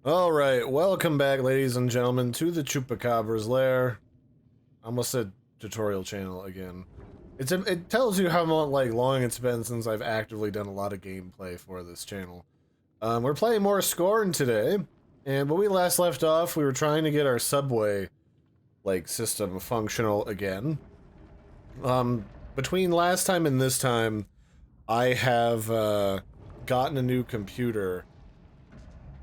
Alright, welcome back, ladies and gentlemen, to the Chupacabra's lair. I almost said tutorial channel again. It tells you how long it's been since I've actively done a lot of gameplay for this channel. We're playing more Scorn today, and when we last left off, we were trying to get our subway, system functional again. Between last time and this time, I have, gotten a new computer,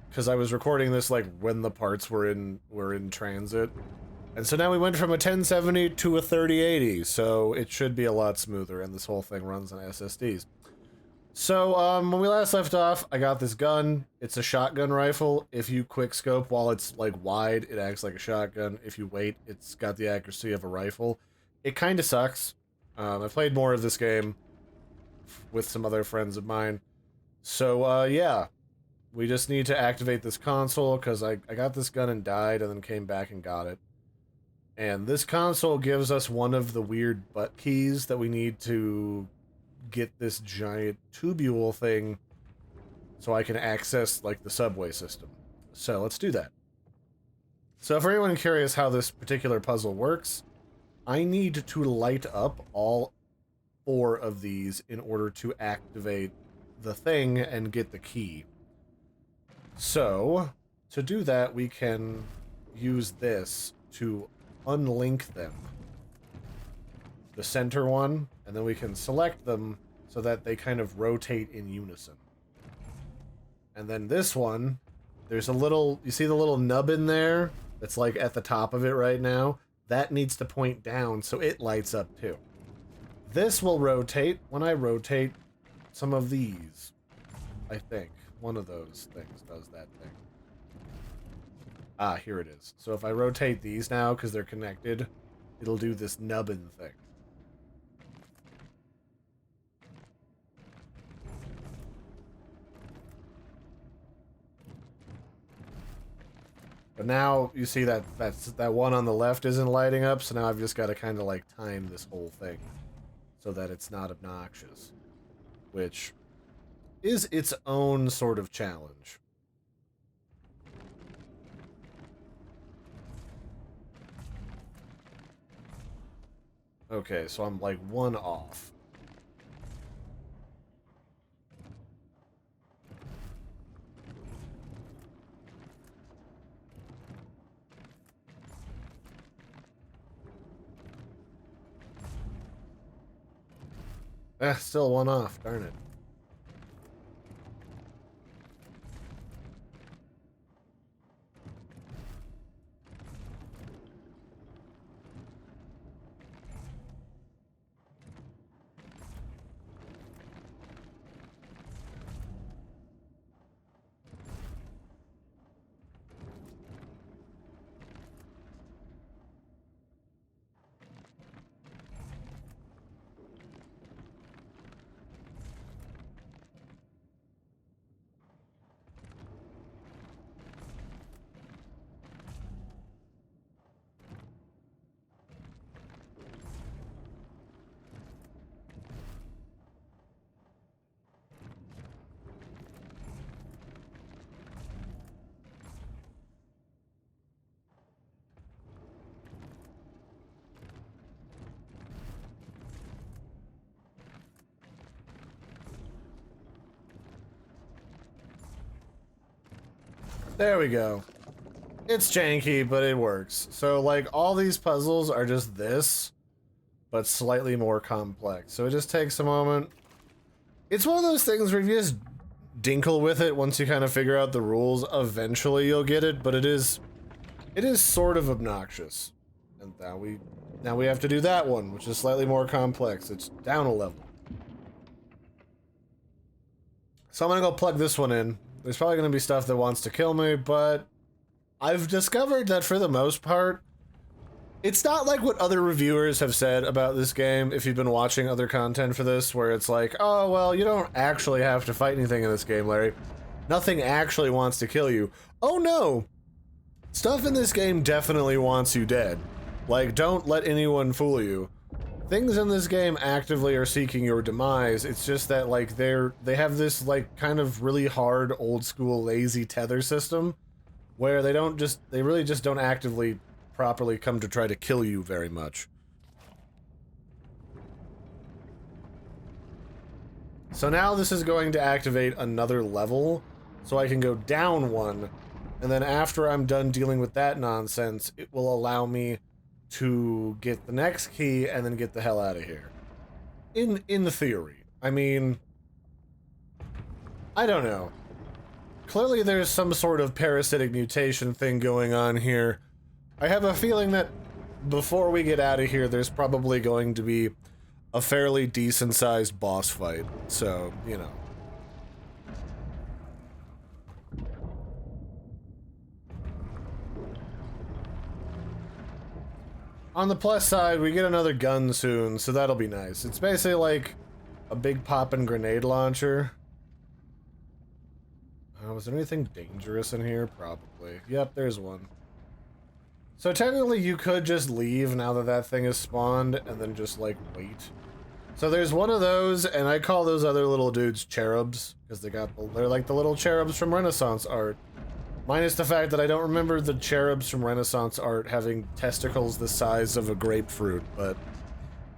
because I was recording this when the parts were in transit, and so now we went from a 1070 to a 3080, so it should be a lot smoother, and this whole thing runs on SSDs. So when we last left off, I got this gun. It's a shotgun rifle. If you quickscope while it's wide, it acts like a shotgun. If you wait, it's got the accuracy of a rifle. It kind of sucks. I played more of this game with some other friends of mine, so yeah. We just need to activate this console, because I got this gun and died, and then came back and got it. And this console gives us one of the weird butt keys that we need to get this giant tubule thing so I can access, the subway system. So let's do that. So for anyone curious how this particular puzzle works, I need to light up all 4 of these in order to activate the thing and get the key. So, to do that, we can use this to unlink them. The center one, and then we can select them so that they kind of rotate in unison. And then this one, there's a little, you see the little nub in there? That's at the top of it right now? That needs to point down so it lights up too. This will rotate when I rotate some of these, I think. One of those things does that thing. Ah, here it is. So if I rotate these now, because they're connected, it'll do this nubbin thing. But now, you see that one on the left isn't lighting up, so now I've just got to kind of time this whole thing so that it's not obnoxious. Which is its own sort of challenge. Okay, so I'm 1 off. Still 1 off, darn it. There we go. It's janky, but it works. So, all these puzzles are just this, but slightly more complex. So it just takes a moment. It's one of those things where if you just dinkle with it, once you kind of figure out the rules, eventually you'll get it, but it is sort of obnoxious. And now we have to do that one, which is slightly more complex. It's down a level. So I'm gonna go plug this one in. There's probably going to be stuff that wants to kill me, but I've discovered that for the most part, it's not like what other reviewers have said about this game, if you've been watching other content for this, where it's oh, well, you don't actually have to fight anything in this game, Larry. Nothing actually wants to kill you. Oh no! Stuff in this game definitely wants you dead. Don't let anyone fool you. Things in this game actively are seeking your demise. It's just that, they have this, kind of really hard, old-school, lazy tether system where they really just don't actively properly come to try to kill you very much. So now this is going to activate another level, so I can go down one, and then after I'm done dealing with that nonsense, it will allow me to get the next key and then get the hell out of here. In theory. I mean, I don't know. Clearly there's some sort of parasitic mutation thing going on here. I have a feeling that before we get out of here, there's probably going to be a fairly decent-sized boss fight. So, you know. On the plus side, we get another gun soon, so that'll be nice. It's basically like a big poppin' grenade launcher. Was there anything dangerous in here? Probably. Yep, there's one. So technically you could just leave now that that thing is spawned and then just, like, wait. So there's one of those, and I call those other little dudes cherubs, because they're like the little cherubs from Renaissance art. Minus the fact that I don't remember the cherubs from Renaissance art having testicles the size of a grapefruit, but,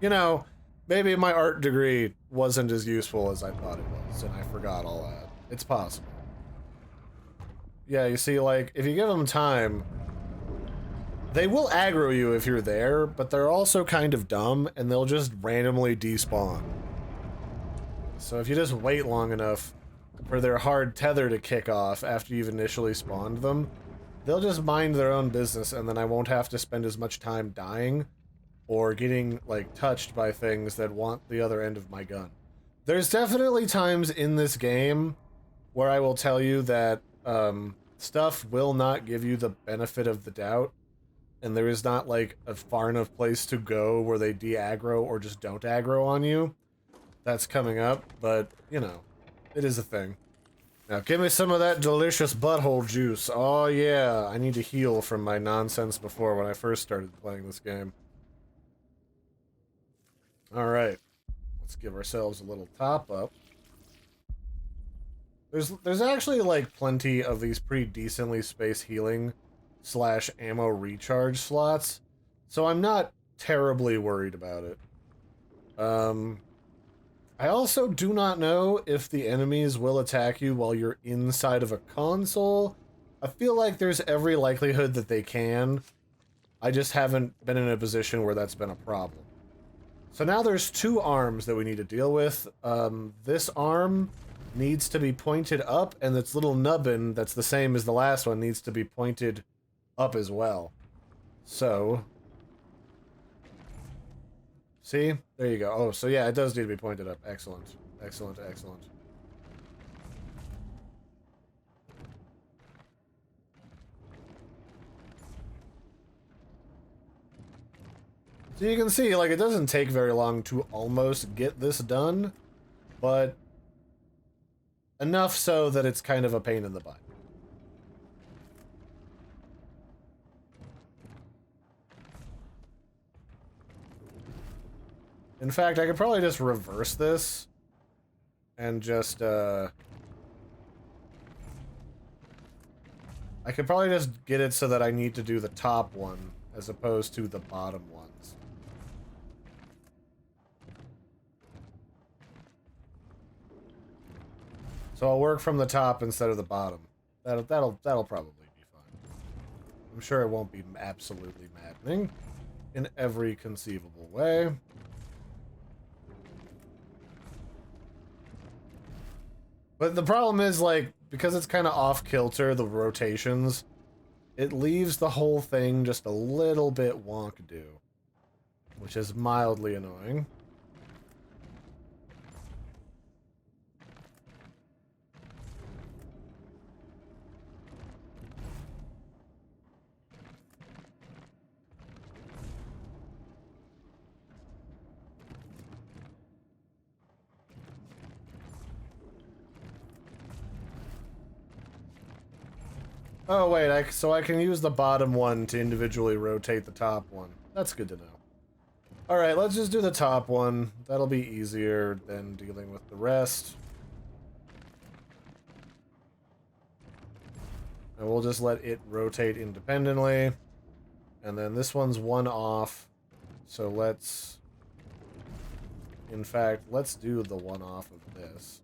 you know, maybe my art degree wasn't as useful as I thought it was, and I forgot all that. It's possible. Yeah, you see, like, if you give them time, they will aggro you if you're there, but they're also kind of dumb, and they'll just randomly despawn. So if you just wait long enough for their hard tether to kick off after you've initially spawned them, they'll just mind their own business, and then I won't have to spend as much time dying or getting, like, touched by things that want the other end of my gun. There's definitely times in this game where I will tell you that stuff will not give you the benefit of the doubt, and there is not, like, a far enough place to go where they de-aggro or just don't aggro on you. That's coming up, but, you know, it is a thing. Now, give me some of that delicious butthole juice. Oh, yeah, I need to heal from my nonsense before when I first started playing this game. Alright, let's give ourselves a little top up. There's actually, like, plenty of these pretty decently spaced healing / ammo recharge slots, so I'm not terribly worried about it. I also do not know if the enemies will attack you while you're inside of a console. I feel like there's every likelihood that they can. I just haven't been in a position where that's been a problem. So now there's 2 arms that we need to deal with. This arm needs to be pointed up, and its little nubbin, that's the same as the last one, needs to be pointed up as well. So, see? There you go. Oh, so yeah, it does need to be pointed up. Excellent. Excellent, excellent. So you can see, like, it doesn't take very long to almost get this done, but enough so that it's kind of a pain in the butt. In fact, I could probably just reverse this and just, I could probably just get it so that I need to do the top one as opposed to the bottom ones. So I'll work from the top instead of the bottom. That'll probably be fine. I'm sure it won't be absolutely maddening in every conceivable way. But the problem is, like, because it's kind of off-kilter, the rotations, it leaves the whole thing just a little bit wonk-do, which is mildly annoying. Oh wait, so I can use the bottom one to individually rotate the top one. That's good to know. Alright, let's just do the top one. That'll be easier than dealing with the rest. And we'll just let it rotate independently. And then this one's one off. So let's... In fact, let's do the one off of this.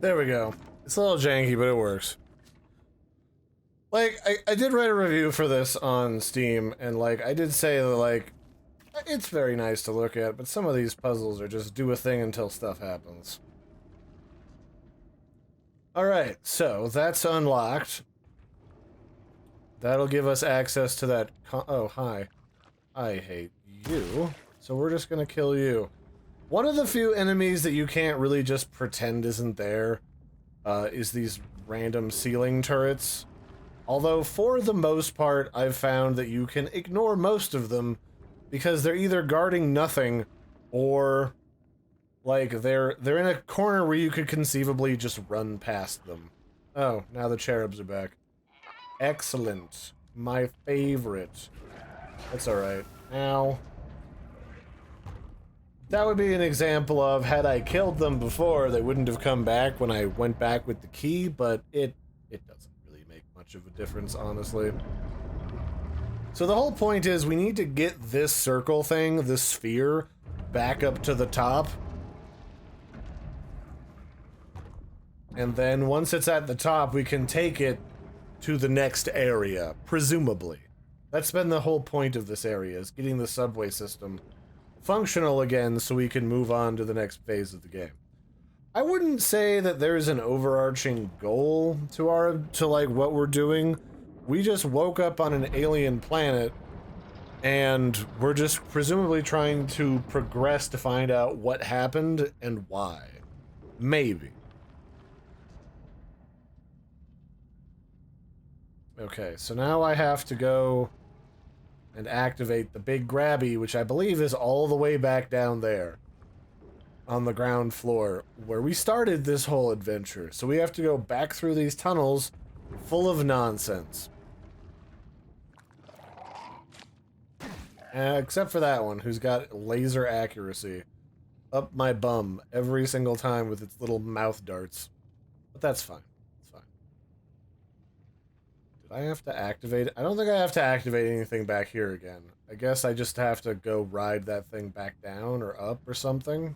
There we go. It's a little janky, but it works. Like, I did write a review for this on Steam, and, like, I did say that, like, it's very nice to look at, but some of these puzzles are just do a thing until stuff happens. Alright, so that's unlocked. That'll give us access to that oh, hi. I hate you. So we're just gonna kill you. One of the few enemies that you can't really just pretend isn't there is these random ceiling turrets. Although, for the most part, I've found that you can ignore most of them because they're either guarding nothing or, like, they're in a corner where you could conceivably just run past them. Oh, now the cherubs are back. Excellent. My favorite. That's alright. Ow. That would be an example of, had I killed them before, they wouldn't have come back when I went back with the key, but it doesn't really make much of a difference, honestly. So the whole point is we need to get this circle thing, this sphere, back up to the top. And then once it's at the top, we can take it to the next area, presumably. That's been the whole point of this area, is getting the subway system functional again so we can move on to the next phase of the game. I wouldn't say that there's an overarching goal to like what we're doing. We just woke up on an alien planet and we're just presumably trying to progress to find out what happened and why. Maybe. Okay, so now I have to go and activate the big grabby, which I believe is all the way back down there on the ground floor where we started this whole adventure. So we have to go back through these tunnels full of nonsense. Except for that one, who's got laser accuracy up my bum every single time with its little mouth darts. But that's fine. It's fine. I have to activate it? I don't think I have to activate anything back here again. I guess I just have to go ride that thing back down or up or something.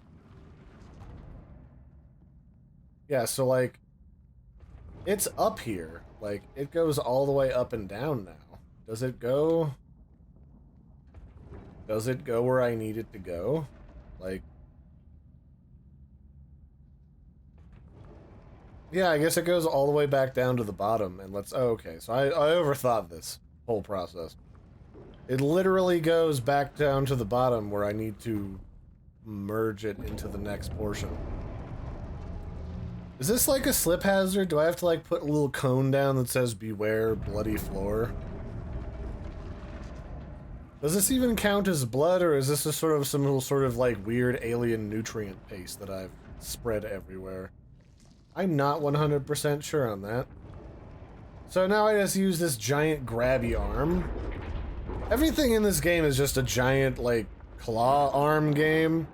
Yeah, so like, it's up here. Like, it goes all the way up and down now. Does it go? Does it go where I need it to go? Like, yeah, I guess it goes all the way back down to the bottom, and let's... Oh, okay, so I overthought this whole process. It literally goes back down to the bottom where I need to merge it into the next portion. Is this like a slip hazard? Do I have to like put a little cone down that says beware bloody floor? Does this even count as blood, or is this just sort of some little sort of like weird alien nutrient paste that I've spread everywhere? I'm not 100% sure on that. So now I just use this giant grabby arm. Everything in this game is just a giant, like, claw arm game.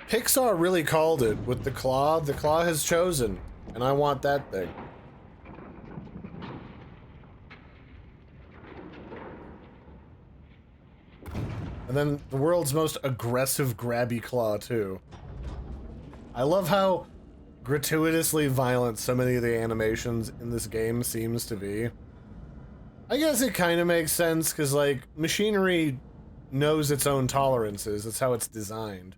Pixar really called it with the claw. The claw has chosen, and I want that thing. And then the world's most aggressive grabby claw, too. I love how gratuitously violent so many of the animations in this game seems to be. I guess it kind of makes sense, because, like, machinery knows its own tolerances. That's how it's designed.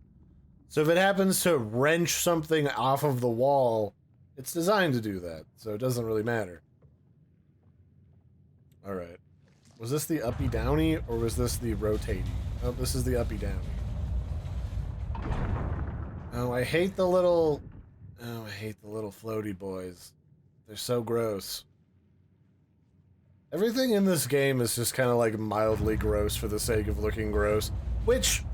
So if it happens to wrench something off of the wall, it's designed to do that, so it doesn't really matter. Alright. Was this the uppy-downy, or was this the rotating? Oh, this is the uppy-downy. Oh, I hate the little... Oh, I hate the little floaty boys. They're so gross. Everything in this game is just kind of like mildly gross for the sake of looking gross, which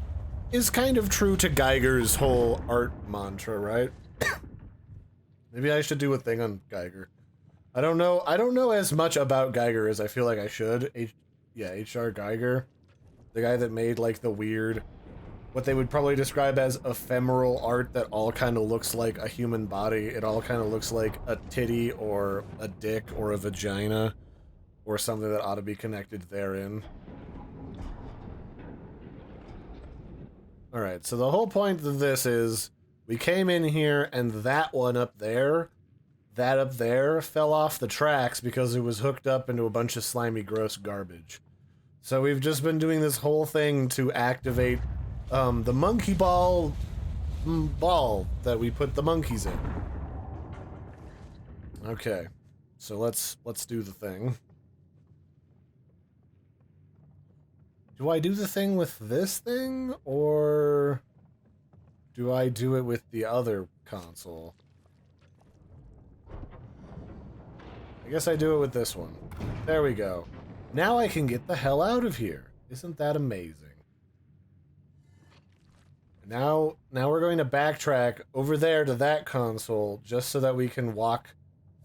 is kind of true to Geiger's whole art mantra, right? Maybe I should do a thing on Geiger. I don't know as much about Geiger as I feel like I should. H.R. Geiger. The guy that made like the weird, what they would probably describe as ephemeral art that all kind of looks like a human body. It all kind of looks like a titty or a dick or a vagina or something that ought to be connected therein. Alright, so the whole point of this is we came in here and that one up there, that up there fell off the tracks because it was hooked up into a bunch of slimy, gross garbage. So we've just been doing this whole thing to activate the monkey ball that we put the monkeys in. Okay, so let's do the thing. Do I do the thing with this thing, or do I do it with the other console? I guess I do it with this one. There we go. Now I can get the hell out of here. Isn't that amazing? Now we're going to backtrack over there to that console just so that we can walk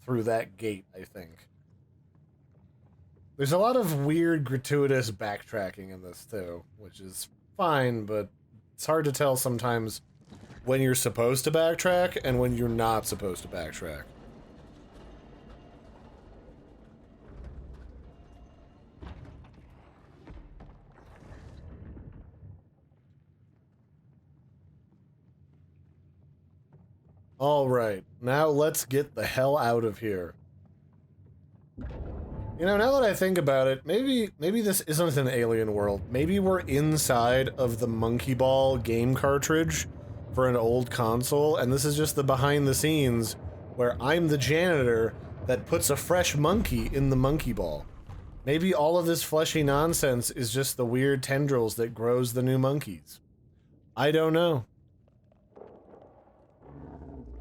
through that gate, I think. There's a lot of weird, gratuitous backtracking in this, too, which is fine, but it's hard to tell sometimes when you're supposed to backtrack and when you're not supposed to backtrack. Alright, now let's get the hell out of here. You know, now that I think about it, maybe this isn't an alien world. Maybe we're inside of the Monkey Ball game cartridge for an old console, and this is just the behind the scenes where I'm the janitor that puts a fresh monkey in the Monkey Ball. Maybe all of this fleshy nonsense is just the weird tendrils that grows the new monkeys. I don't know.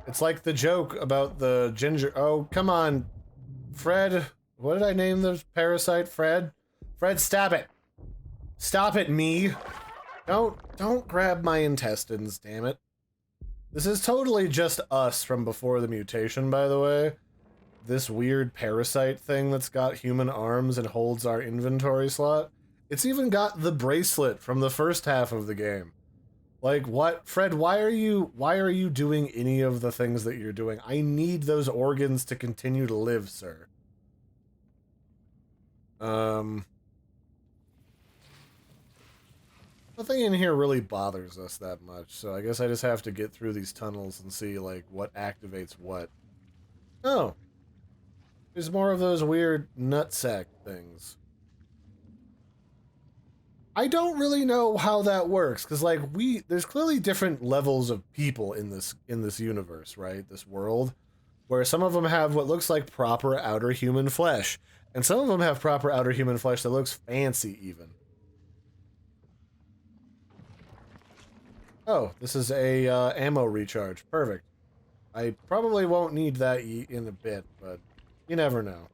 It's like the joke about the ginger... Oh, come on, Fred... What did I name the parasite? Fred? Fred, stop it! Stop it, me! Don't grab my intestines, damn it. This is totally just us from before the mutation, by the way. This weird parasite thing that's got human arms and holds our inventory slot. It's even got the bracelet from the first half of the game. Like, what? Fred, why are you doing any of the things that you're doing? I need those organs to continue to live, sir. Nothing in here really bothers us that much, so I guess I just have to get through these tunnels and see, like, what activates what. Oh! There's more of those weird nutsack things. I don't really know how that works, because, like, there's clearly different levels of people in this universe, right? This world, where some of them have what looks like proper outer human flesh, and some of them have proper outer human flesh that looks fancy, even. Oh, this is a ammo recharge. Perfect. I probably won't need that in a bit, but you never know.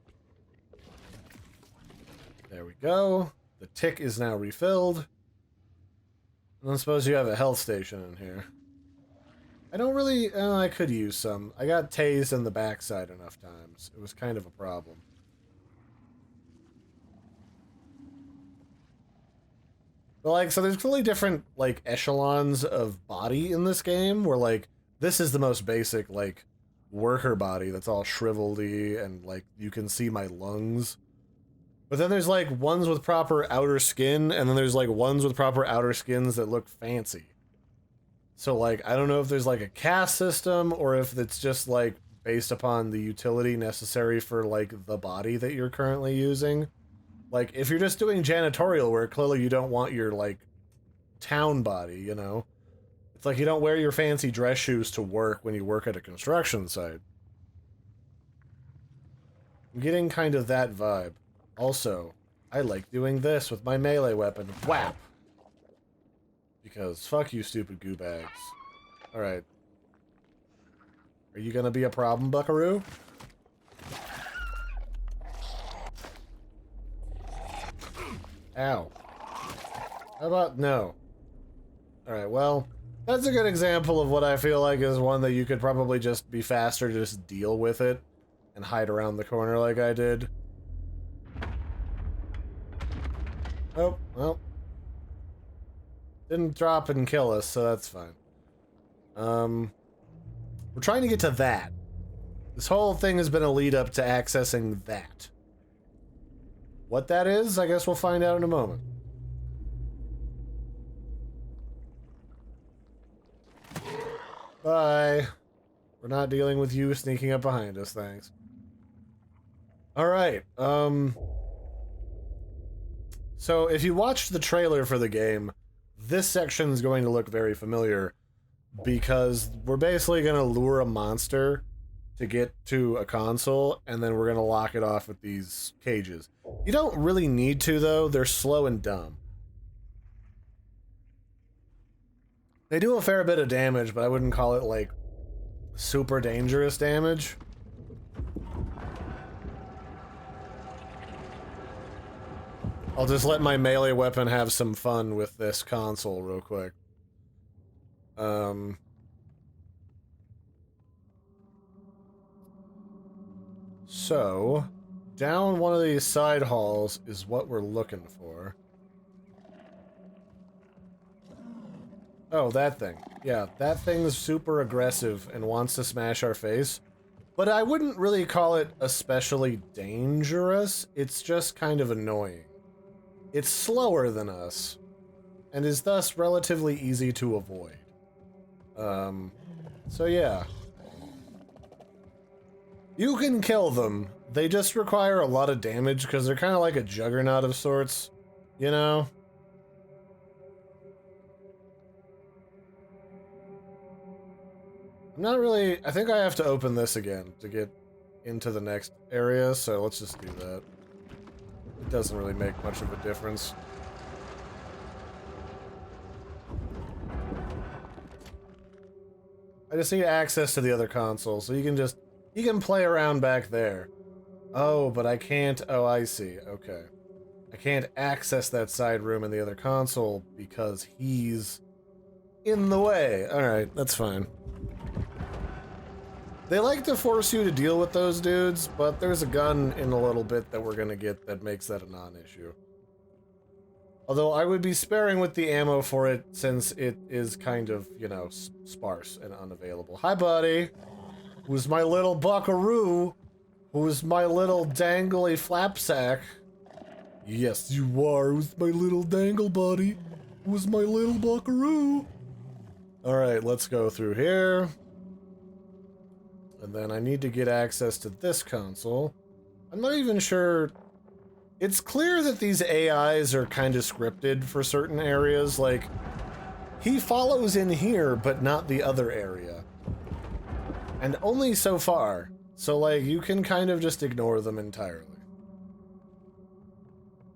There we go. The tick is now refilled. I don't suppose you have a health station in here. I don't really... I could use some. I got tased in the backside enough times. It was kind of a problem. But, like, so there's clearly different, like, echelons of body in this game, where, like, this is the most basic, like, worker body that's all shriveled-y, and, like, you can see my lungs. But then there's, like, ones with proper outer skin, and then there's, like, ones with proper outer skins that look fancy. So, like, I don't know if there's, like, a caste system, or if it's just, like, based upon the utility necessary for, like, the body that you're currently using. Like, if you're just doing janitorial work, clearly you don't want your, like, town body, you know? It's like you don't wear your fancy dress shoes to work when you work at a construction site. I'm getting kind of that vibe. Also, I like doing this with my melee weapon. Whap! Because fuck you, stupid goo bags. Alright. Are you gonna be a problem, buckaroo? Ow. How about no? Alright, well, that's a good example of what I feel like is one that you could probably just be faster to just deal with it and hide around the corner like I did. Oh, well. Didn't drop and kill us, so that's fine. We're trying to get to that. This whole thing has been a lead up to accessing that. What that is, I guess we'll find out in a moment. Bye. We're not dealing with you sneaking up behind us, thanks. Alright, so if you watched the trailer for the game, this section is going to look very familiar because we're basically going to lure a monster to get to a console, and then we're going to lock it off with these cages. You don't really need to, though. They're slow and dumb. They do a fair bit of damage, but I wouldn't call it, like, super dangerous damage. I'll just let my melee weapon have some fun with this console real quick. So, down one of these side halls is what we're looking for. Oh, that thing. Yeah, that thing's super aggressive and wants to smash our face. But I wouldn't really call it especially dangerous. It's just kind of annoying. It's slower than us, and is thus relatively easy to avoid. So yeah. You can kill them. They just require a lot of damage because they're kind of like a juggernaut of sorts, you know? I'm not really... I think I have to open this again to get into the next area, so let's just do that. It doesn't really make much of a difference. I just need access to the other console, so you can play around back there. Oh, but I can't... Oh, I see. Okay. I can't access that side room in the other console because he's in the way. Alright, that's fine. They like to force you to deal with those dudes, but there's a gun in a little bit that we're gonna get that makes that a non-issue. Although I would be sparing with the ammo for it since it is kind of, you know, sparse and unavailable. Hi, buddy! Who's my little buckaroo? Who's my little dangly flapsack? Yes, you are. It was my little dangle buddy. It was my little buckaroo. Alright, let's go through here. And then I need to get access to this console. I'm not even sure... It's clear that these AIs are kind of scripted for certain areas, like... He follows in here, but not the other area. And only so far. So, like, you can kind of just ignore them entirely.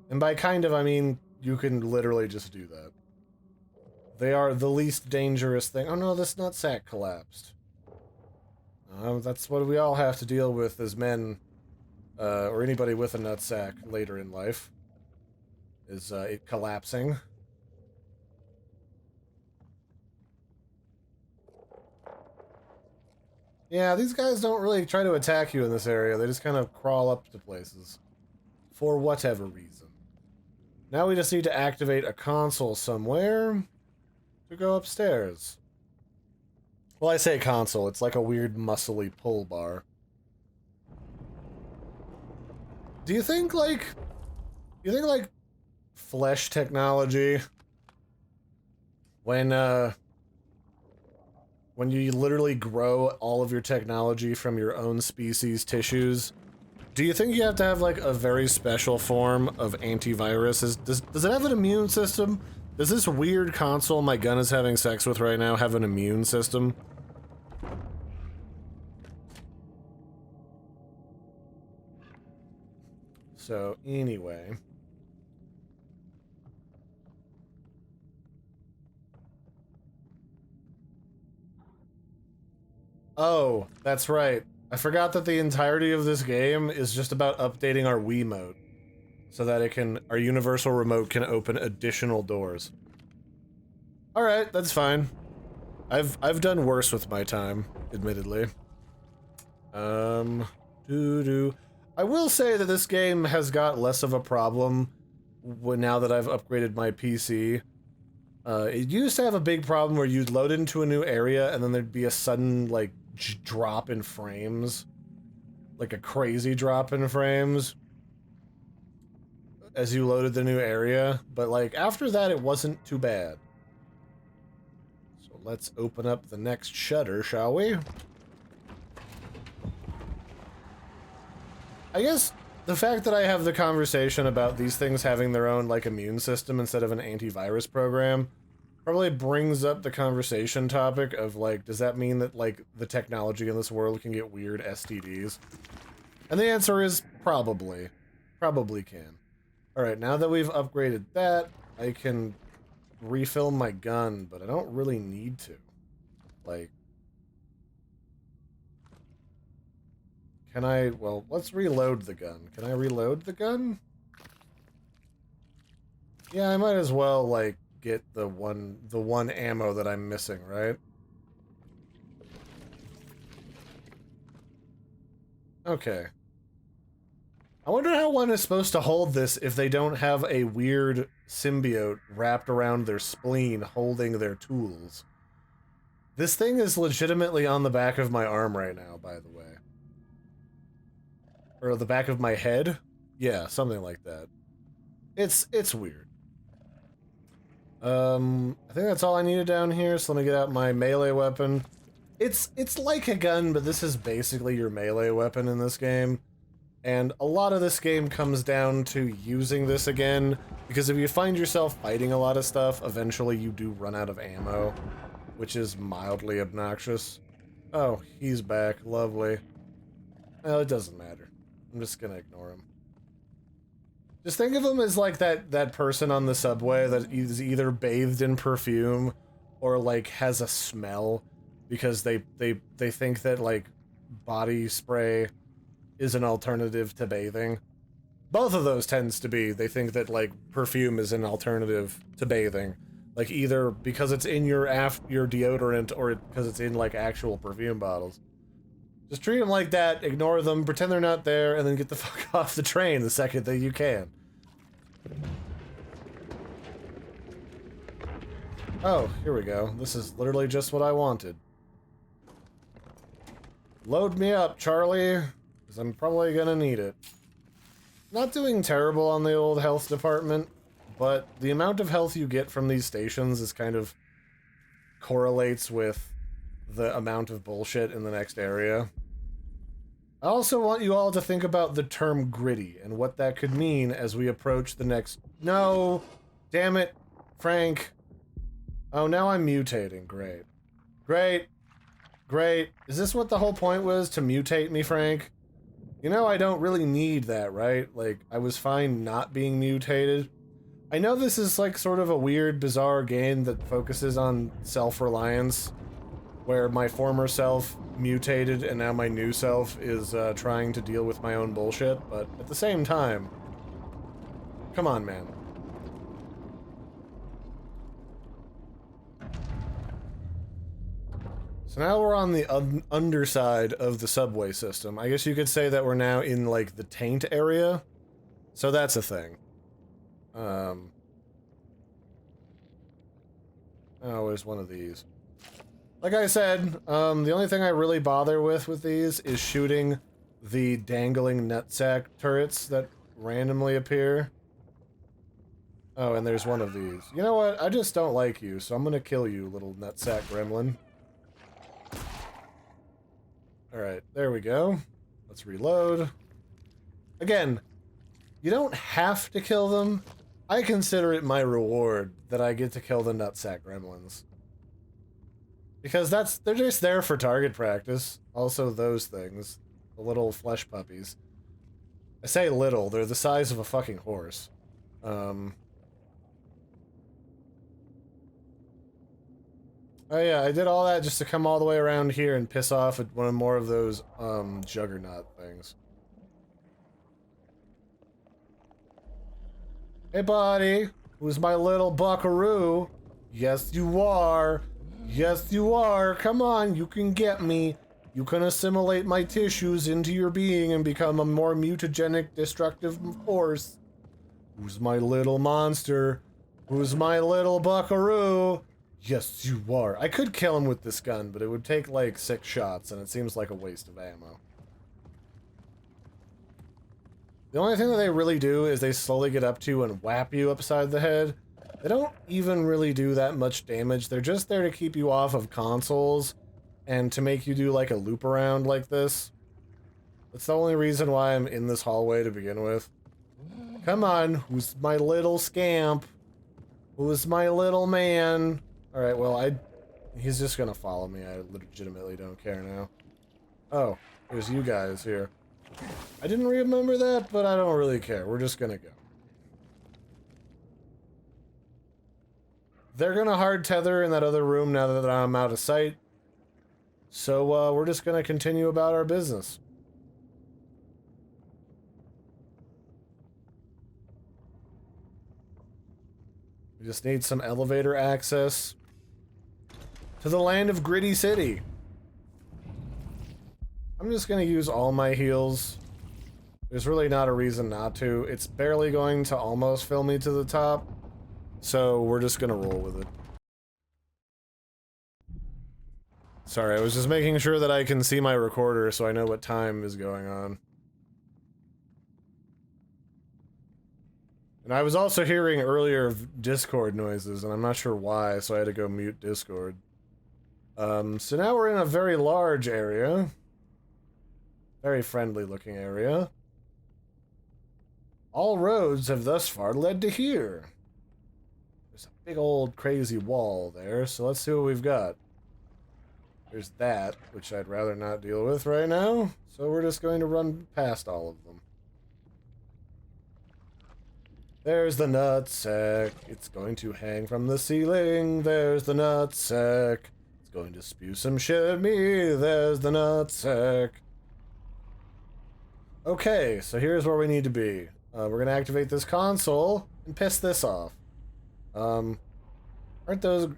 And by kind of, I mean, you can literally just do that. They are the least dangerous thing. Oh no, this nutsack collapsed. That's what we all have to deal with as men, or anybody with a nutsack later in life, is it collapsing. Yeah, these guys don't really try to attack you in this area. They just kind of crawl up to places. For whatever reason. Now we just need to activate a console somewhere to go upstairs. Well, I say console. It's like a weird muscly pull bar. Do you think, like... flesh technology... When you literally grow all of your technology from your own species' tissues, do you think you have to have, like, a very special form of antivirus? Does it have an immune system? Does this weird console my gun is having sex with right now have an immune system? So, anyway... Oh, that's right. I forgot that the entirety of this game is just about updating our Wiimote so that our universal remote can open additional doors. Alright, that's fine. I've done worse with my time, admittedly. I will say that this game has got less of a problem now that I've upgraded my PC. It used to have a big problem where you'd load into a new area and then there'd be a sudden, like, drop in frames. Like a crazy drop in frames. As you loaded the new area. But, like, after that it wasn't too bad. So let's open up the next shutter, shall we? I guess the fact that I have the conversation about these things having their own, like, immune system instead of an antivirus program probably brings up the conversation topic of, like, does that mean that, like, the technology in this world can get weird STDs? And the answer is probably. Probably can. Alright, now that we've upgraded that, I can refill my gun, but I don't really need to. Like... Can I... Well, let's reload the gun. Can I reload the gun? Yeah, I might as well, like, get the one ammo that I'm missing, right? Okay. I wonder how one is supposed to hold this if they don't have a weird symbiote wrapped around their spleen holding their tools. This thing is legitimately on the back of my arm right now, by the way. Or the back of my head? Yeah, something like that. It's weird. I think that's all I needed down here, so let me get out my melee weapon. It's like a gun, but this is basically your melee weapon in this game. And a lot of this game comes down to using this again, because if you find yourself fighting a lot of stuff, eventually you do run out of ammo, which is mildly obnoxious. Oh, he's back. Lovely. Well, it doesn't matter. I'm just gonna ignore him. Just think of him as like that person on the subway that is either bathed in perfume or like has a smell because they think that like body spray is an alternative to bathing. Both of those tends to be, they think that like perfume is an alternative to bathing. Like either because it's in your deodorant or because it's in like actual perfume bottles. Just treat them like that, ignore them, pretend they're not there, and then get the fuck off the train the second that you can. Oh, here we go. This is literally just what I wanted. Load me up, Charlie, because I'm probably gonna need it. Not doing terrible on the old health department, but the amount of health you get from these stations is kind of correlates with the amount of bullshit in the next area. I also want you all to think about the term gritty and what that could mean as we approach the next... No! Damn it, Frank. Oh, now I'm mutating. Great. Great. Great. Is this what the whole point was? To mutate me, Frank? You know, I don't really need that, right? Like, I was fine not being mutated. I know this is like sort of a weird, bizarre game that focuses on self-reliance, where my former self mutated and now my new self is trying to deal with my own bullshit, but at the same time, come on, man. So now we're on the underside of the subway system. I guess you could say that we're now in, like, the taint area. So that's a thing. Oh, there's one of these. Like I said, the only thing I really bother with these is shooting the dangling nutsack turrets that randomly appear. Oh, and there's one of these. You know what? I just don't like you, so I'm gonna kill you, little nutsack gremlin. Alright, there we go. Let's reload. Again, you don't have to kill them. I consider it my reward that I get to kill the nutsack gremlins. Because they're just there for target practice. Also those things. The little flesh puppies. I say little, they're the size of a fucking horse. Oh yeah, I did all that just to come all the way around here and piss off at one more of those, juggernaut things. Hey buddy, who's my little buckaroo? Yes you are. Yes you are. Come on, you can get me. You can assimilate my tissues into your being and become a more mutagenic, destructive force. Who's my little monster? Who's my little buckaroo? Yes, you are. I could kill him with this gun, but it would take like 6 shots, and it seems like a waste of ammo. The only thing that they really do is they slowly get up to and whap you upside the head. They don't even really do that much damage. They're just there to keep you off of consoles and to make you do like a loop around like this. That's the only reason why I'm in this hallway to begin with. Come on, who's my little scamp? Who's my little man? Alright, well, he's just gonna follow me. I legitimately don't care now. Oh, there's you guys here. I didn't remember that, but I don't really care. We're just gonna go. They're gonna hard tether in that other room now that I'm out of sight. So, we're just gonna continue about our business. We just need some elevator access to the land of Gritty City. I'm just gonna use all my heals. There's really not a reason not to. It's barely going to almost fill me to the top, so we're just gonna roll with it. Sorry, I was just making sure that I can see my recorder so I know what time is going on. And I was also hearing earlier Discord noises, and I'm not sure why, so I had to go mute Discord. So now we're in a very large area. Very friendly looking area. All roads have thus far led to here. There's a big old crazy wall there, so let's see what we've got. There's that, which I'd rather not deal with right now, so we're just going to run past all of them. There's the nutsack. It's going to hang from the ceiling. There's the nutsack. It's going to spew some shit at me. There's the nutsack. Okay, so here's where we need to be. We're going to activate this console and piss this off. Aren't those...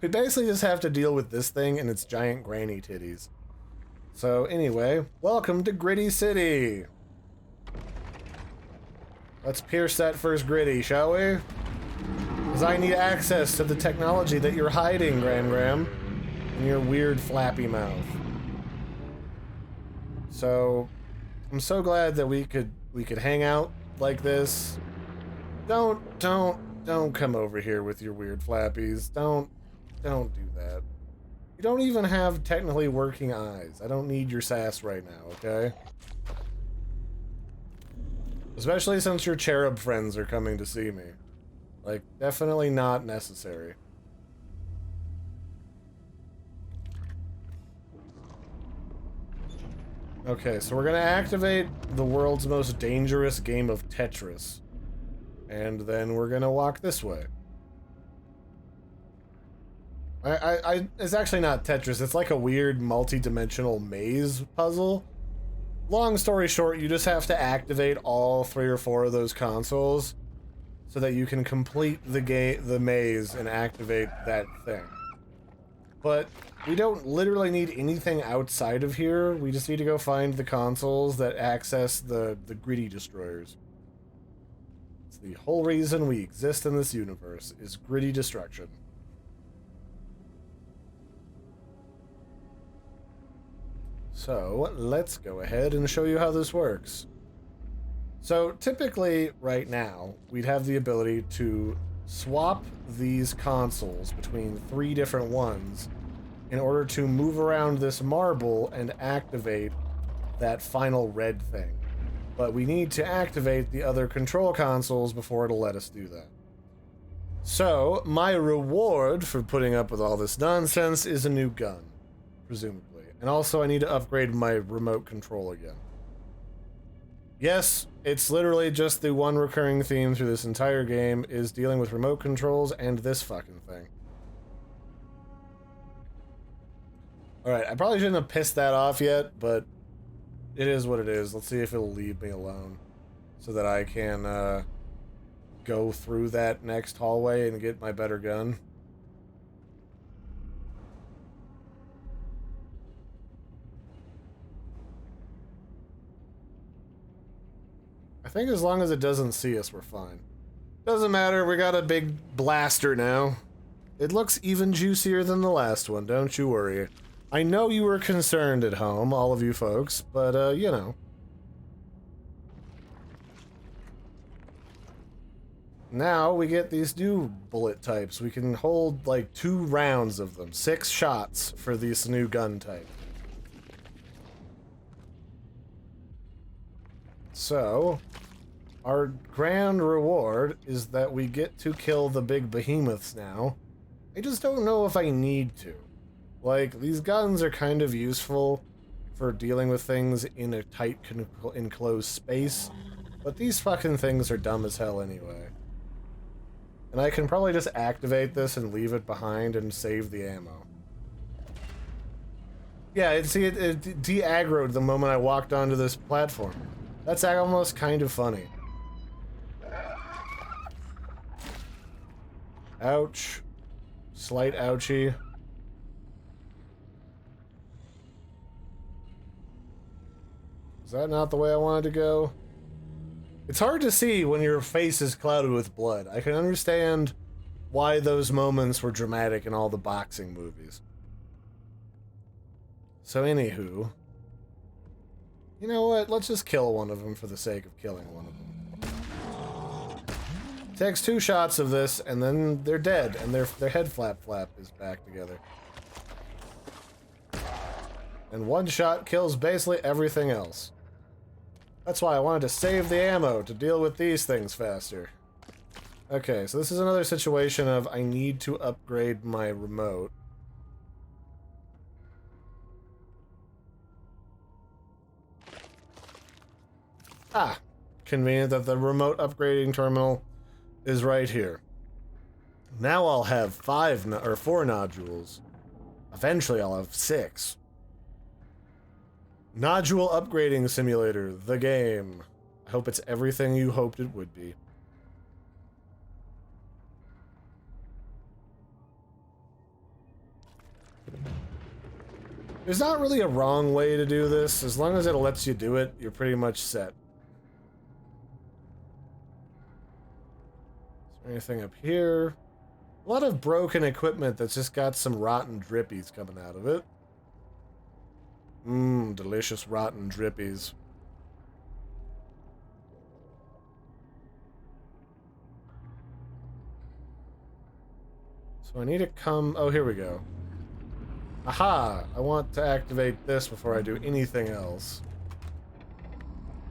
We basically just have to deal with this thing and its giant granny titties. So anyway, welcome to Gritty City. Let's pierce that first gritty, shall we? Because I need access to the technology that you're hiding, Gram, in your weird flappy mouth. So, I'm so glad that we could hang out like this, don't come over here with your weird flappies. Don't do that. You don't even have technically working eyes. I don't need your sass right now, okay? Especially since your cherub friends are coming to see me. Like, definitely not necessary. Okay, so we're gonna activate the world's most dangerous game of Tetris. And then we're gonna walk this way. It's actually not Tetris, it's like a weird multi-dimensional maze puzzle. Long story short, you just have to activate all 3 or 4 of those consoles so that you can complete the maze and activate that thing. But we don't literally need anything outside of here. We just need to go find the consoles that access the gritty destroyers. It's the whole reason we exist in this universe, is gritty destruction. So, let's go ahead and show you how this works. So, typically, right now, we'd have the ability to swap these consoles between 3 different ones in order to move around this marble and activate that final red thing. But we need to activate the other control consoles before it'll let us do that. So, my reward for putting up with all this nonsense is a new gun, presumably. And also I need to upgrade my remote control again. Yes, it's literally just the one recurring theme through this entire game is dealing with remote controls and this fucking thing. Alright, I probably shouldn't have pissed that off yet, but it is what it is. Let's see if it'll leave me alone so that I can go through that next hallway and get my better gun. I think as long as it doesn't see us, we're fine. Doesn't matter, we got a big blaster now. It looks even juicier than the last one, don't you worry. I know you were concerned at home, all of you folks, but, you know. Now we get these new bullet types. We can hold, like, 2 rounds of them. 6 shots for this new gun type. So, our grand reward is that we get to kill the big behemoths now. I just don't know if I need to. Like, these guns are kind of useful for dealing with things in a tight, enclosed space, but these fucking things are dumb as hell anyway. And I can probably just activate this and leave it behind and save the ammo. Yeah, it de-aggroed the moment I walked onto this platform. That's almost kind of funny. Ouch. Slight ouchie. Is that not the way I wanted to go? It's hard to see when your face is clouded with blood. I can understand why those moments were dramatic in all the boxing movies. So anywho... You know what? Let's just kill one of them for the sake of killing one of them. Takes 2 shots of this, and then they're dead, and their head flap is back together. And 1 shot kills basically everything else. That's why I wanted to save the ammo to deal with these things faster. Okay, so this is another situation of I need to upgrade my remote. Ah, convenient that the remote upgrading terminal is right here. Now I'll have 4 nodules. Eventually I'll have 6. Nodule Upgrading Simulator, the game. I hope it's everything you hoped it would be. There's not really a wrong way to do this. As long as it lets you do it, you're pretty much set. Is there anything up here? A lot of broken equipment that's just got some rotten drippies coming out of it. Mmm, delicious rotten drippies. So I need to come... Oh, here we go. Aha! I want to activate this before I do anything else.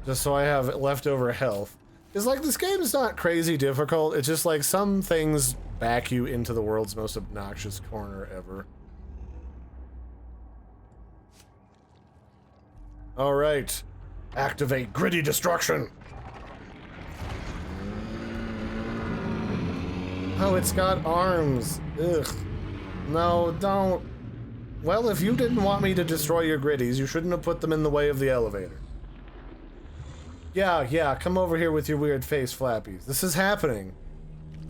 Just so I have leftover health. It's like, this game is not crazy difficult, it's just like some things back you into the world's most obnoxious corner ever. Alright. Activate gritty destruction! Oh, it's got arms. Ugh. No, don't. Well, if you didn't want me to destroy your gritties, you shouldn't have put them in the way of the elevator. Yeah, come over here with your weird face flappies. This is happening.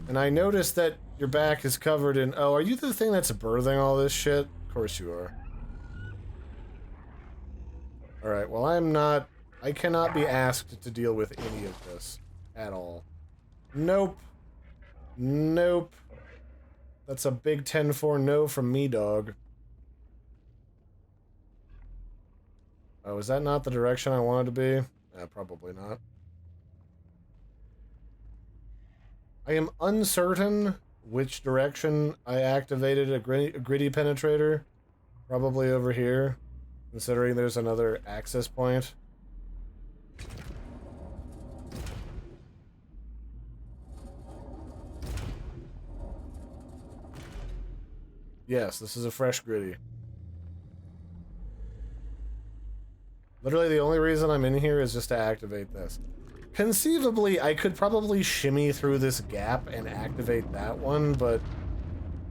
And I noticed that your back is covered in... Oh, are you the thing that's birthing all this shit? Of course you are. Alright, well I'm not... I cannot be asked to deal with any of this. At all. Nope. Nope. That's a big 10-4 no from me, dog. Oh, is that not the direction I wanted to be? Probably not. I am uncertain which direction I activated a gritty penetrator. Probably over here, considering there's another access point. Yes, this is a fresh gritty. Literally the only reason I'm in here is just to activate this. Conceivably, I could probably shimmy through this gap and activate that one, but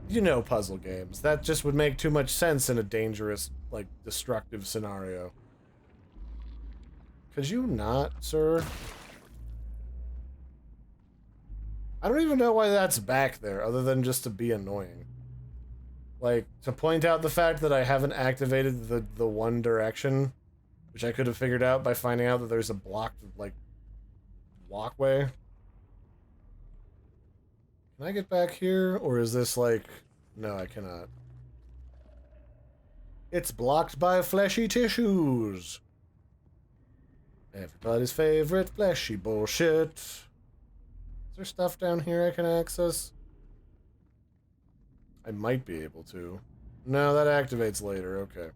you know puzzle games. That just would make too much sense in a dangerous, like, destructive scenario. Could you not, sir? I don't even know why that's back there, other than just to be annoying. Like, to point out the fact that I haven't activated the one direction, which I could have figured out by finding out that there's a blocked, like, walkway. Can I get back here, or is this like... No, I cannot. It's blocked by fleshy tissues. Everybody's favorite fleshy bullshit. Is there stuff down here I can access? I might be able to. No, that activates later, okay.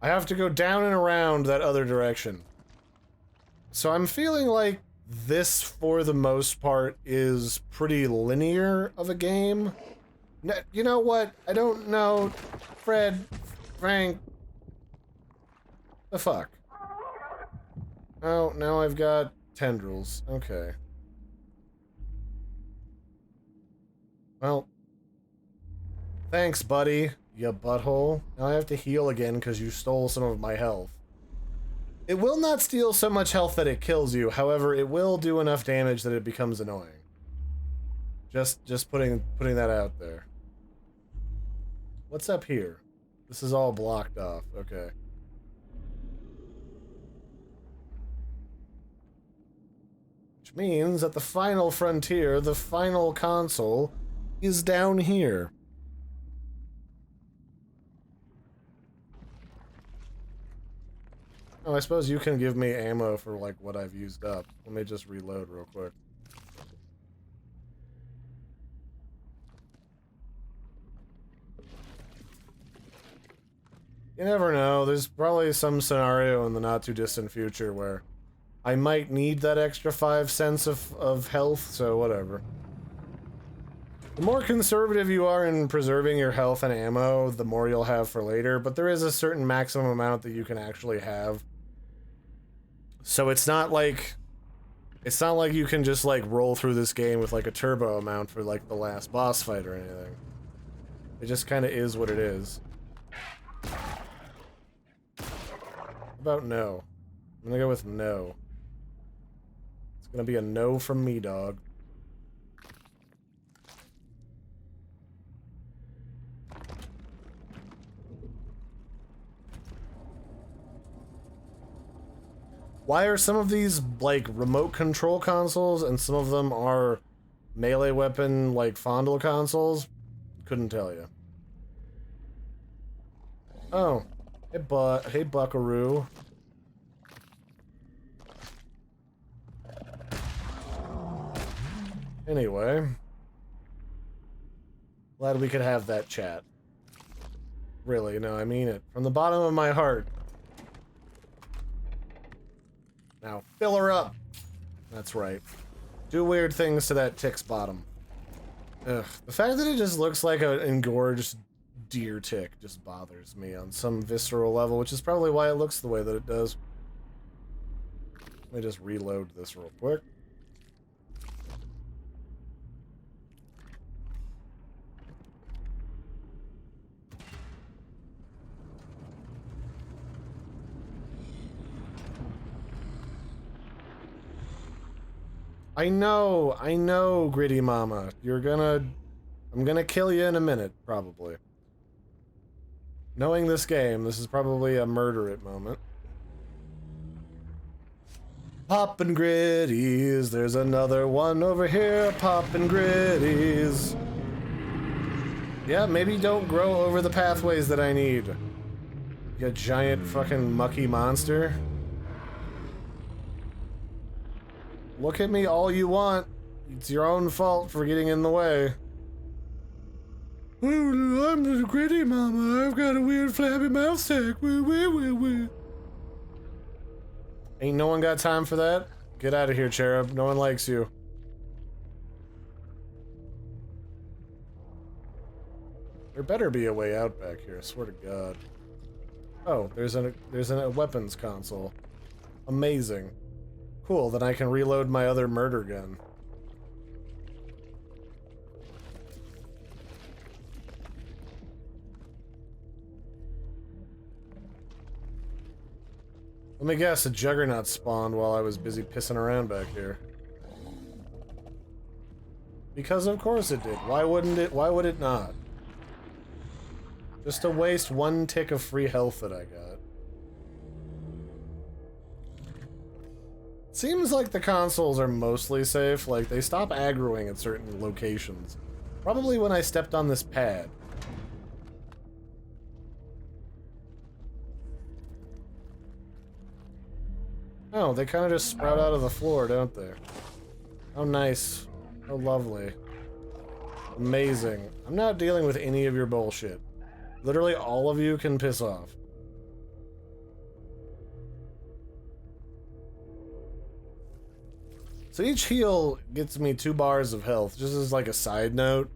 I have to go down and around that other direction. So I'm feeling like this, for the most part, is pretty linear of a game. You know what? I don't know. Frank. The fuck? Oh, now I've got tendrils. Okay. Well. Thanks, buddy, you butthole. Now I have to heal again because you stole some of my health. It will not steal so much health that it kills you, however, it will do enough damage that it becomes annoying. Just putting that out there. What's up here? This is all blocked off, okay. Which means that the final frontier, the final console, is down here. Oh, I suppose you can give me ammo for, like, what I've used up. Let me just reload real quick. You never know. There's probably some scenario in the not-too-distant future where I might need that extra 5 cents of health, so whatever. The more conservative you are in preserving your health and ammo, the more you'll have for later, but there is a certain maximum amount that you can actually have. So it's not like you can just, like, roll through this game with, like, a turbo amount for, like, the last boss fight or anything. It just kind of is what it is. How about no? I'm gonna go with no. It's gonna be a no from me, dog. Why are some of these, like, remote control consoles and some of them are melee weapon, like, fondle consoles? Couldn't tell you. Oh. Hey, buckaroo. Anyway. Glad we could have that chat. Really, no, I mean it. From the bottom of my heart. Now, fill her up. That's right. Do weird things to that tick's bottom. Ugh. The fact that it just looks like an engorged deer tick just bothers me on some visceral level, which is probably why it looks the way that it does. Let me just reload this real quick. I know, Gritty Mama. I'm gonna kill you in a minute, probably. Knowing this game, this is probably a murder it moment. Poppin' Gritties, there's another one over here, poppin' Gritties. Yeah, maybe don't grow over the pathways that I need. You giant fucking mucky monster. Look at me all you want. It's your own fault for getting in the way. Oh, I'm the Gritty Mama. I've got a weird flabby mouth sack. Ain't no one got time for that? Get out of here, Cherub. No one likes you. There better be a way out back here, I swear to God. Oh, there's a weapons console. Amazing. Cool, then I can reload my other murder gun. Let me guess, a Juggernaut spawned while I was busy pissing around back here. Because of course it did. Why wouldn't it? Why would it not? Just to waste one tick of free health that I got. Seems like the consoles are mostly safe, like they stop aggroing at certain locations. Probably when I stepped on this pad. Oh, they kind of just sprout out of the floor, don't they? How nice. How lovely. Amazing. I'm not dealing with any of your bullshit. Literally all of you can piss off. So each heal gets me 2 bars of health, just as like a side note.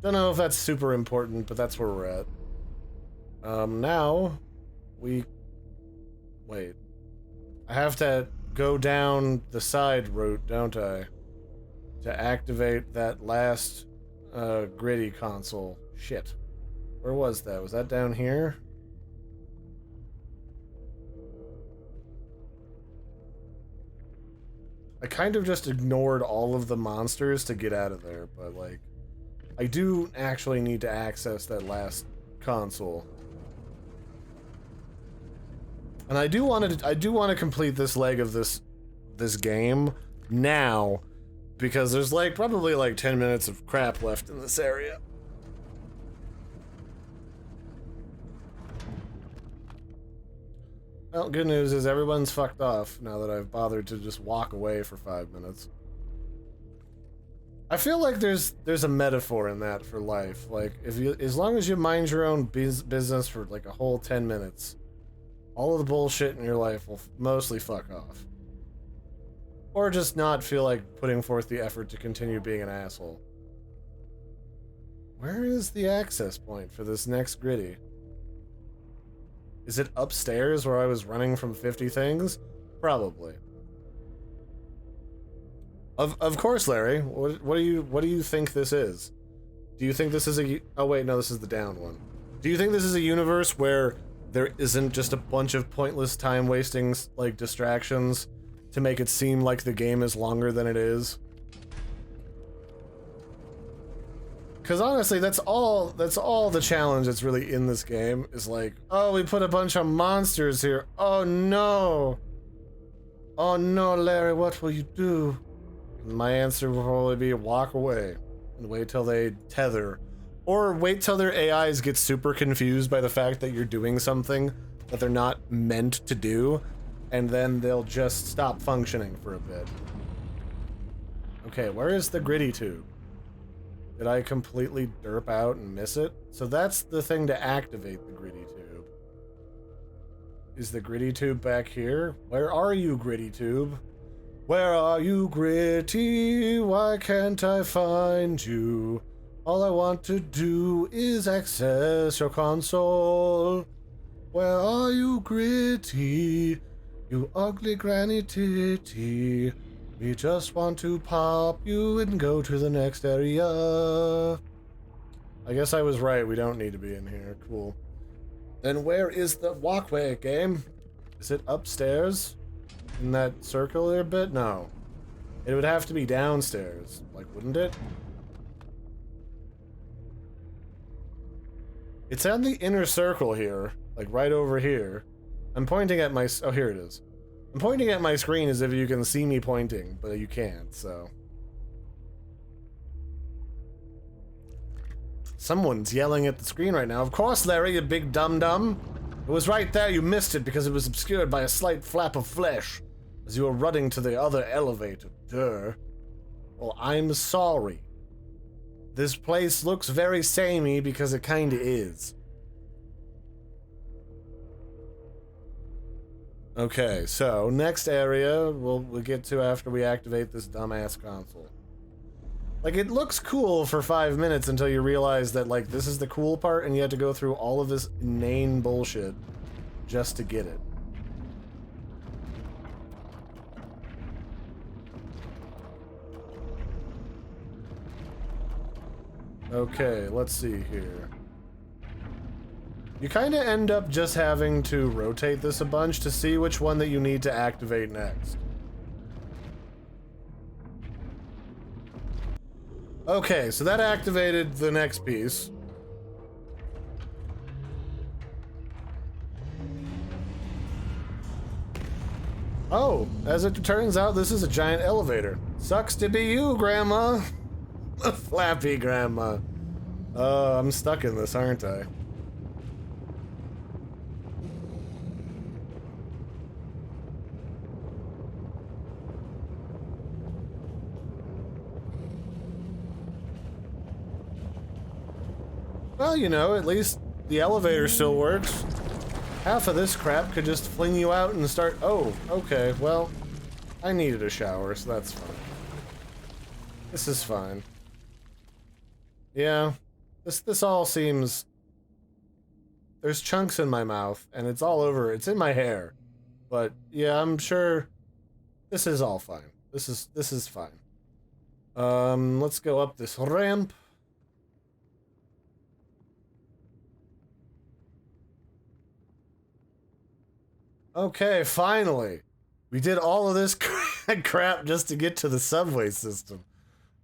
Don't know if that's super important, but that's where we're at. Now, wait. I have to go down the side route, don't I? To activate that last, Gritty console. Shit. Where was that? Was that down here? I kind of just ignored all of the monsters to get out of there, but like, I do actually need to access that last console. And I do want to complete this leg of this game now, because there's like probably like 10 minutes of crap left in this area. Well, good news is everyone's fucked off now that I've bothered to just walk away for 5 minutes. I feel like there's a metaphor in that for life. Like, as long as you mind your own business for like a whole 10 minutes, all of the bullshit in your life will mostly fuck off. Or just not feel like putting forth the effort to continue being an asshole. Where is the access point for this next Gritty? Is it upstairs where I was running from 50 things? Probably. Of course, Larry. What do you think this is? Do you think this is a... Oh wait, no, this is the down one. Do you think this is a universe where there isn't just a bunch of pointless time-wasting, like, distractions to make it seem like the game is longer than it is? Because honestly, that's all the challenge that's really in this game, is like, oh, we put a bunch of monsters here. Oh no! Oh no, Larry, what will you do? And my answer will probably be walk away and wait till they tether. Or wait till their AIs get super confused by the fact that you're doing something that they're not meant to do, and then they'll just stop functioning for a bit. Okay, where is the Gritty tube? Did I completely derp out and miss it? So that's the thing to activate the gritty tube. Is the gritty tube back here? Where are you, gritty tube? Where are you, gritty? Why can't I find you? All I want to do is access your console. Where are you, gritty? You ugly granny titty. We just want to pop you and go to the next area. I guess I was right. We don't need to be in here. Cool. Then where is the walkway, game? Is it upstairs? In that circular bit? No. It would have to be downstairs. Like, wouldn't it? It's on the inner circle here. Like, right over here. I'm pointing at my... Oh, here it is. I'm pointing at my screen as if you can see me pointing, but you can't, so... Someone's yelling at the screen right now. Of course, Larry, you big dum-dum. It was right there. You missed it because it was obscured by a slight flap of flesh as you were running to the other elevator. Duh. Well, I'm sorry. This place looks very samey because it kinda is. Okay, so next area we'll get to after we activate this dumbass console. Like, it looks cool for 5 minutes until you realize that, like, this is the cool part and you have to go through all of this inane bullshit just to get it. Okay, let's see here. You kind of end up just having to rotate this a bunch to see which one that you need to activate next. Okay, so that activated the next piece. Oh, as it turns out, this is a giant elevator. Sucks to be you, Grandma. Flappy Grandma. Oh, I'm stuck in this, aren't I? Well, you know, at least the elevator still works. Half of this crap could just fling you out and start... Oh, okay, well, I needed a shower, so that's fine. This is fine. Yeah, this all seems... There's chunks in my mouth, and it's all over. It's in my hair. But, yeah, I'm sure this is all fine. This is fine. Let's go up this ramp. Okay, finally. We did all of this crap just to get to the subway system.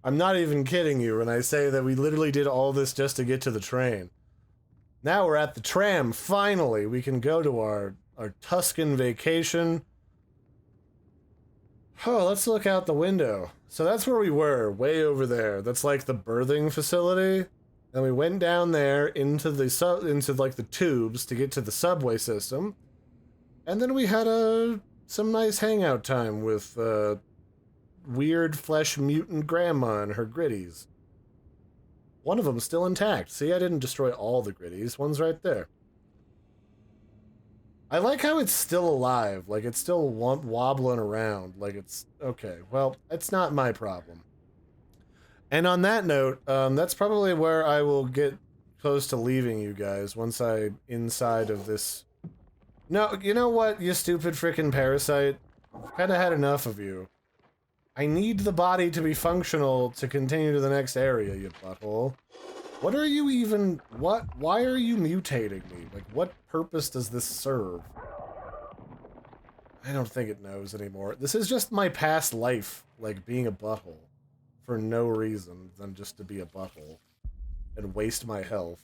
I'm not even kidding you when I say that we literally did all this just to get to the train. Now we're at the tram, finally. We can go to our Tuscan vacation. Oh, let's look out the window. So that's where we were, way over there. That's like the birthing facility. And we went down there into like the tubes to get to the subway system. And then we had some nice hangout time with weird flesh mutant grandma and her gritties. One of them's still intact. See, I didn't destroy all the gritties. One's right there. I like how it's still alive. Like, it's still wobbling around. Like, it's... Okay, well, it's not my problem. And on that note, that's probably where I will get close to leaving you guys once I'm inside of this... No, you know what, you stupid frickin' parasite? I've kinda had enough of you. I need the body to be functional to continue to the next area, you butthole. What are you even... Why are you mutating me? Like, what purpose does this serve? I don't think it knows anymore. This is just my past life, like, being a butthole. For no reason than just to be a butthole. And waste my health.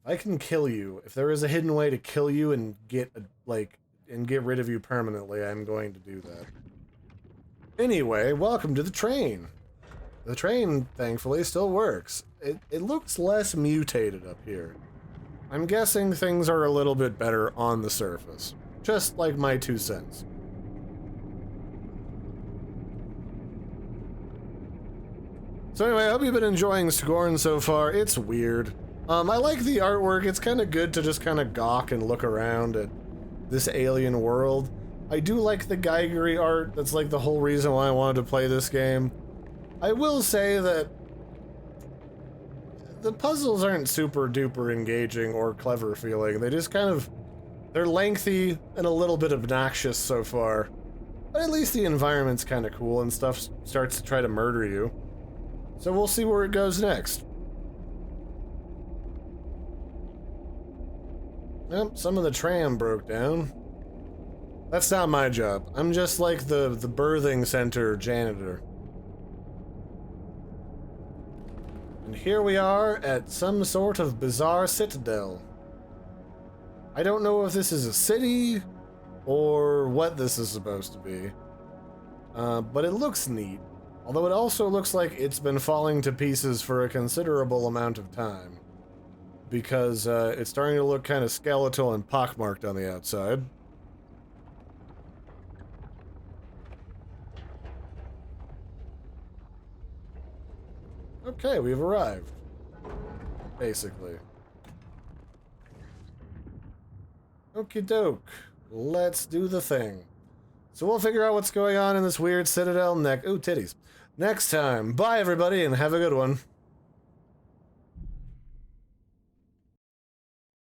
I can kill you. If there is a hidden way to kill you and get rid of you permanently, I'm going to do that. Anyway, welcome to the train. The train, thankfully, still works. It looks less mutated up here. I'm guessing things are a little bit better on the surface. Just like my 2 cents. So anyway, I hope you've been enjoying Scorn so far. It's weird. I like the artwork. It's kind of good to just kind of gawk and look around at this alien world. I do like the Geigery art. That's like the whole reason why I wanted to play this game. I will say that the puzzles aren't super duper engaging or clever feeling. They just kind of, they're lengthy and a little bit obnoxious so far. But at least the environment's kind of cool and stuff starts to try to murder you. So we'll see where it goes next. Yep, some of the tram broke down. That's not my job. I'm just like the birthing center janitor. And here we are at some sort of bizarre citadel. I don't know if this is a city or what this is supposed to be. But it looks neat. Although it also looks like it's been falling to pieces for a considerable amount of time. Because it's starting to look kind of skeletal and pockmarked on the outside. Okay, we've arrived. Basically. Okie doke. Let's do the thing. So we'll figure out what's going on in this weird citadel next. Ooh, titties. Next time. Bye, everybody, and have a good one.